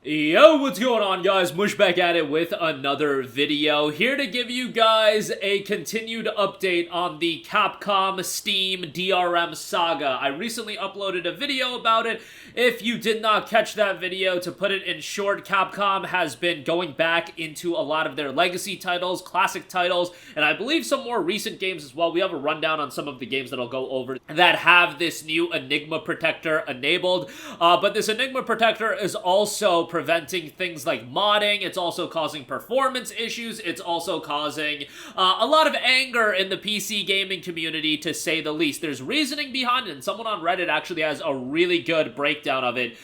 Yo, what's going on, guys? Mush back at it with another video. Here to give you guys a continued update on the Capcom Steam DRM Saga. I recently uploaded a video about it. If you did not catch that video, to put it in short, Capcom has been going back into a lot of their legacy titles, classic titles, and I believe some more recent games as well. We have a rundown on some of the games that I'll go over that have this new Enigma Protector enabled, but this Enigma Protector is also preventing things like modding. It's also causing performance issues. It's also causing a lot of anger in the PC gaming community, to say the least. There's reasoning behind it, and someone on Reddit actually has a really good breakdown of it,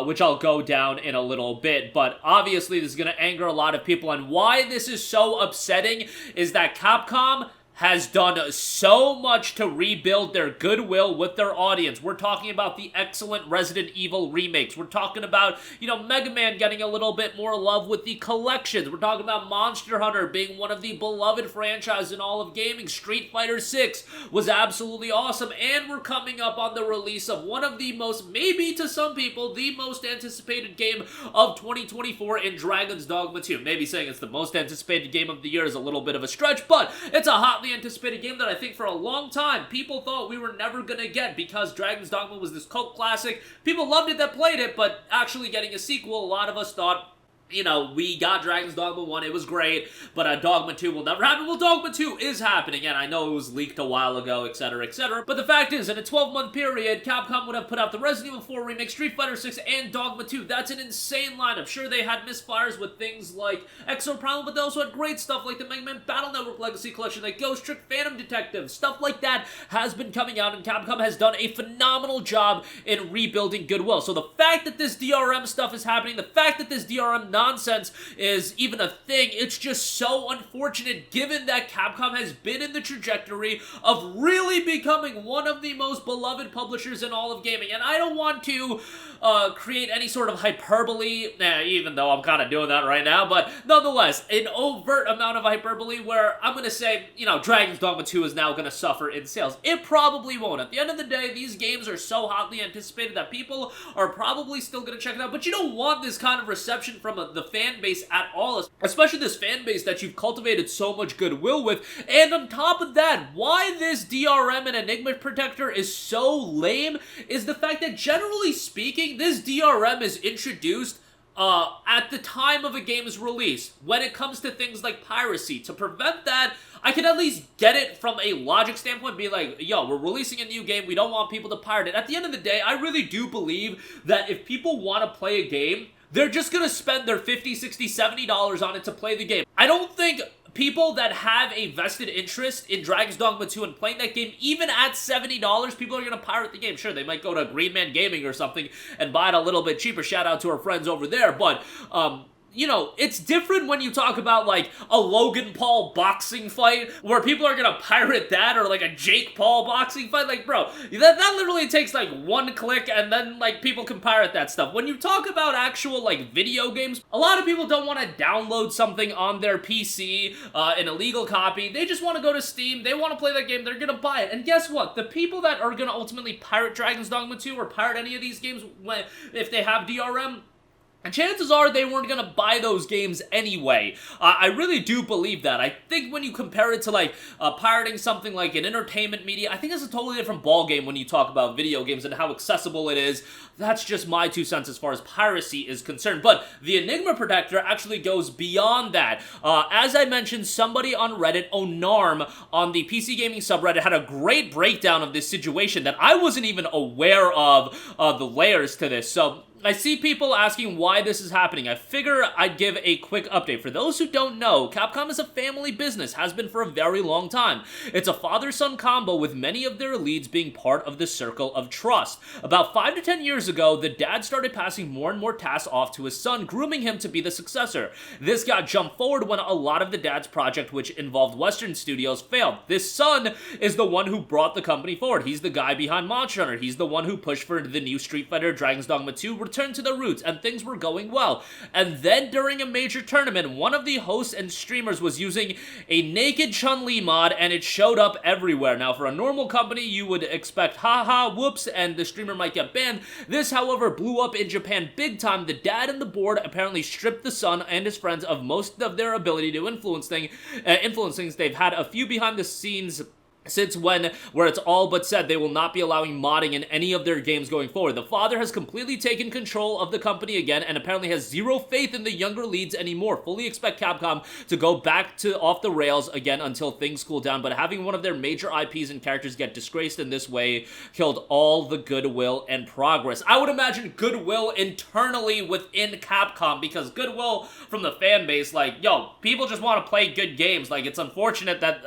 which I'll go down in a little bit. But obviously this is going to anger a lot of people, and why this is so upsetting is that Capcom has done so much to rebuild their goodwill with their audience. We're talking about the excellent Resident Evil remakes. We're talking about, Mega Man getting a little bit more love with the collections. We're talking about Monster Hunter being one of the beloved franchises in all of gaming. Street Fighter 6 was absolutely awesome, and we're coming up on the release of one of the most, maybe to some people, the most anticipated game of 2024 in Dragon's Dogma 2. Maybe saying it's the most anticipated game of the year is a little bit of a stretch, but it's a hotly anticipated game that I think for a long time people thought we were never gonna get, because Dragon's Dogma was this cult classic. People loved it that played it, but actually getting a sequel, a lot of us thought, we got Dragon's Dogma 1, it was great, but Dogma 2 will never happen. Well, Dogma 2 is happening, and I know it was leaked a while ago, etc., etc., but the fact is, in a 12-month period, Capcom would have put out the Resident Evil 4 remake, Street Fighter 6, and Dogma 2. That's an insane lineup. Sure, they had misfires with things like Exo Primal, but they also had great stuff like the Mega Man Battle Network Legacy Collection, like Ghost Trick Phantom Detective. Stuff like that has been coming out, and Capcom has done a phenomenal job in rebuilding goodwill. So the fact that this DRM stuff is happening, the fact that this DRM nonsense is even a thing, it's just so unfortunate, given that Capcom has been in the trajectory of really becoming one of the most beloved publishers in all of gaming. And I don't want to create any sort of hyperbole, even though I'm kind of doing that right now, but nonetheless, an overt amount of hyperbole where I'm going to say, Dragon's Dogma 2 is now going to suffer in sales. It probably won't. At the end of the day, these games are so hotly anticipated that people are probably still going to check it out, but you don't want this kind of reception from the fan base at all, especially this fan base that you've cultivated so much goodwill with. And on top of that, why this DRM and Enigma Protector is so lame is the fact that, generally speaking, this DRM is introduced at the time of a game's release, when it comes to things like piracy. To prevent that, I can at least get it from a logic standpoint, be like, yo, we're releasing a new game, we don't want people to pirate it. At the end of the day, I really do believe that if people want to play a game, they're just gonna spend their $50, $60, $70 on it to play the game. I don't think people that have a vested interest in Dragon's Dogma 2 and playing that game, even at $70, people are going to pirate the game. Sure, they might go to Green Man Gaming or something and buy it a little bit cheaper. Shout out to our friends over there, but it's different when you talk about, like, a Logan Paul boxing fight, where people are gonna pirate that, or, like, a Jake Paul boxing fight. Like, bro, that literally takes, like, one click, and then, like, people can pirate that stuff. When you talk about actual, like, video games, a lot of people don't want to download something on their PC, an illegal copy. They just want to go to Steam, they want to play that game, they're gonna buy it. And guess what? The people that are gonna ultimately pirate Dragon's Dogma 2, or pirate any of these games if they have DRM, and chances are they weren't going to buy those games anyway. I really do believe that. I think when you compare it to, like, pirating something like an entertainment media, I think it's a totally different ballgame when you talk about video games and how accessible it is. That's just my 2 cents as far as piracy is concerned. But the Enigma Protector actually goes beyond that. As I mentioned, somebody on Reddit, Onarm, on the PC Gaming subreddit, had a great breakdown of this situation that I wasn't even aware of the layers to this. So I see people asking why this is happening. I figure I'd give a quick update. For those who don't know, Capcom is a family business, has been for a very long time. It's a father-son combo, with many of their leads being part of the circle of trust. About 5 to 10 years ago, the dad started passing more and more tasks off to his son, grooming him to be the successor. This got jumped forward when a lot of the dad's project, which involved Western studios, failed. This son is the one who brought the company forward. He's the guy behind Monster Hunter. He's the one who pushed for the new Street Fighter Dragon's Dogma 2 returned to their roots, and things were going well. And then during a major tournament, one of the hosts and streamers was using a naked Chun-Li mod, and it showed up everywhere. Now, for a normal company, you would expect haha, whoops, and the streamer might get banned. This, however, blew up in Japan big time. The dad and the board apparently stripped the son and his friends of most of their ability to influence things. They've had a few behind the scenes since where it's all but said they will not be allowing modding in any of their games going forward. The father has completely taken control of the company again and apparently has zero faith in the younger leads anymore. Fully expect Capcom to go back to off the rails again until things cool down, but having one of their major IPs and characters get disgraced in this way killed all the goodwill and progress. I would imagine goodwill internally within Capcom, because goodwill from the fan base, like, yo, people just want to play good games. Like, it's unfortunate that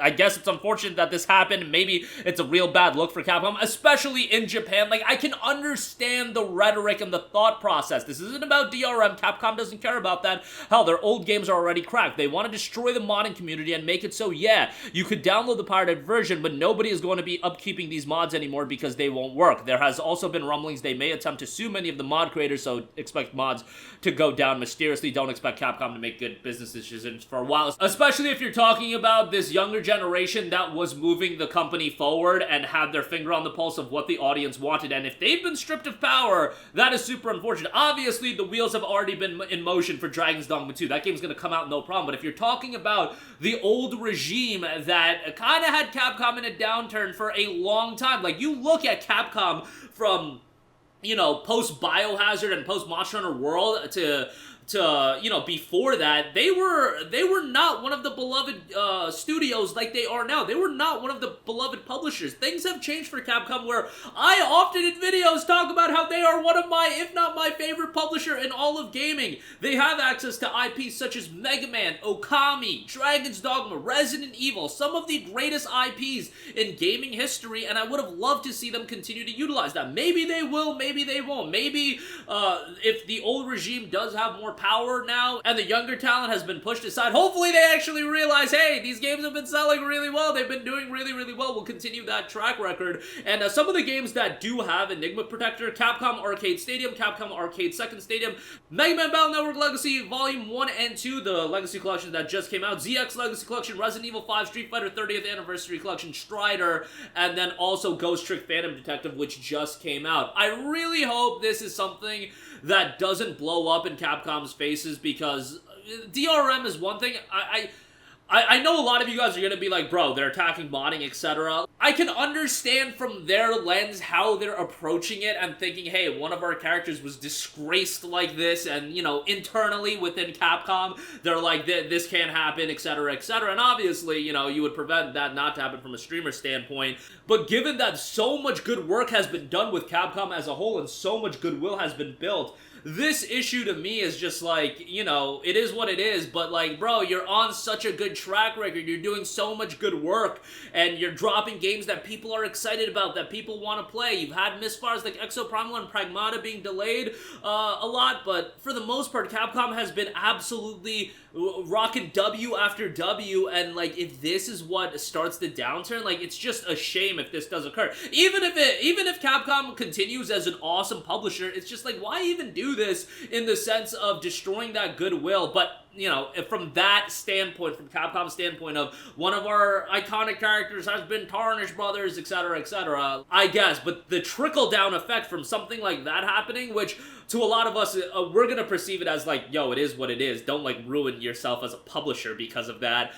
this happened. Maybe it's a real bad look for Capcom, especially in Japan. Like, I can understand the rhetoric and the thought process. This isn't about DRM. Capcom doesn't care about that. Hell, their old games are already cracked. They want to destroy the modding community and make it so, yeah, you could download the pirated version, but nobody is going to be upkeeping these mods anymore because they won't work. There has also been rumblings they may attempt to sue many of the mod creators, so expect mods to go down mysteriously. Don't expect Capcom to make good business decisions for a while, especially if you're talking about this younger generation that was moving the company forward and had their finger on the pulse of what the audience wanted. And if they've been stripped of power, that is super unfortunate. Obviously, the wheels have already been in motion for Dragon's Dogma 2. That game's gonna come out no problem. But if you're talking about the old regime that kind of had Capcom in a downturn for a long time, like, you look at Capcom from, you know, post-Biohazard and post-Monster Hunter World to you know, before that, they were not one of the beloved studios like they are now. They were not one of the beloved publishers. Things have changed for Capcom, where I often in videos talk about how they are one of my, if not my favorite publisher in all of gaming. They have access to IPs such as Mega Man, Okami, Dragon's Dogma, Resident Evil, some of the greatest IPs in gaming history, and I would have loved to see them continue to utilize that. Maybe they will, maybe they won't. Maybe if the old regime does have more power now and the younger talent has been pushed aside, hopefully they actually realize, hey, these games have been selling really well. They've been doing really, really well. We'll continue that track record. And some of the games that do have Enigma Protector: Capcom Arcade Stadium, Capcom Arcade Second Stadium, Mega Man Battle Network Legacy Volume 1 and 2, the Legacy Collection that just came out, ZX Legacy Collection, Resident Evil 5, Street Fighter 30th Anniversary Collection, Strider, and then also Ghost Trick Phantom Detective, which just came out. I really hope this is something that doesn't blow up in Capcom's faces, because DRM is one thing. I know a lot of you guys are going to be like, bro, they're attacking modding, etc. I can understand from their lens how they're approaching it and thinking, hey, one of our characters was disgraced like this, and, you know, internally within Capcom, they're like, this can't happen, etc., etc. And obviously, you know, you would prevent that not to happen from a streamer standpoint. But given that so much good work has been done with Capcom as a whole and so much goodwill has been built, this issue to me is just like, you know, it is what it is, but like, bro, you're on such a good track record, you're doing so much good work, and you're dropping games that people are excited about, that people want to play. You've had misfires like Exoprimal and Pragmata being delayed a lot, but for the most part, Capcom has been absolutely rocking W after W, and like, if this is what starts the downturn, like, it's just a shame if this does occur. Even if Capcom continues as an awesome publisher, it's just like, why even do this in the sense of destroying that goodwill? But, you know, from that standpoint, from Capcom's standpoint of one of our iconic characters has been tarnished, brothers, etc., etc., I guess, but the trickle-down effect from something like that happening, which to a lot of us, we're gonna perceive it as like, yo, it is what it is. Don't, like, ruin yourself as a publisher because of that.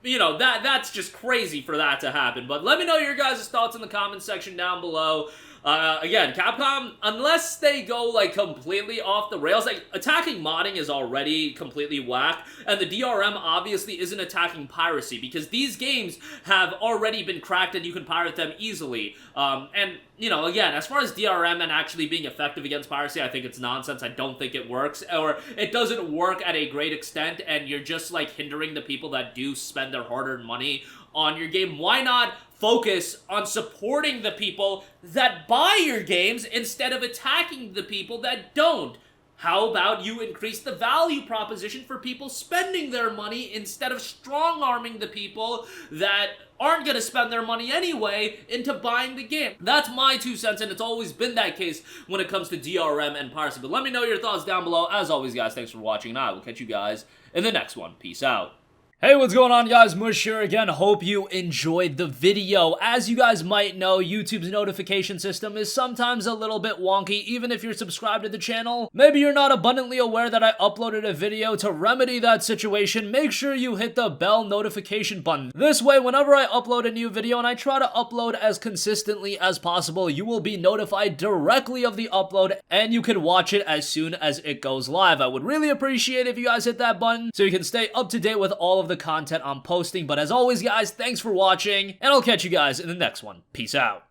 You know, that's just crazy for that to happen. But let me know your guys' thoughts in the comments section down below. Again, Capcom, unless they go, like, completely off the rails, like, attacking modding is already completely whack, and the DRM obviously isn't attacking piracy, because these games have already been cracked and you can pirate them easily. And, you know, again, as far as DRM and actually being effective against piracy, I think it's nonsense. I don't think it works, or it doesn't work at a great extent, and you're just, like, hindering the people that do spend their hard-earned money on your game. Why not focus on supporting the people that buy your games instead of attacking the people that don't? How about you increase the value proposition for people spending their money instead of strong-arming the people that aren't going to spend their money anyway into buying the game? That's my 2 cents, and it's always been that case when it comes to DRM and piracy. But let me know your thoughts down below. As always, guys, thanks for watching, and I will catch you guys in the next one. Peace out. Hey, what's going on, guys? Mush here again. Hope you enjoyed the video. As you guys might know, YouTube's notification system is sometimes a little bit wonky, even if you're subscribed to the channel. Maybe you're not abundantly aware that I uploaded a video. To remedy that situation, make sure you hit the bell notification button. This way, whenever I upload a new video, and I try to upload as consistently as possible, you will be notified directly of the upload, and you can watch it as soon as it goes live. I would really appreciate if you guys hit that button so you can stay up to date with all of the content I'm posting. But as always, guys, thanks for watching, and I'll catch you guys in the next one. Peace out.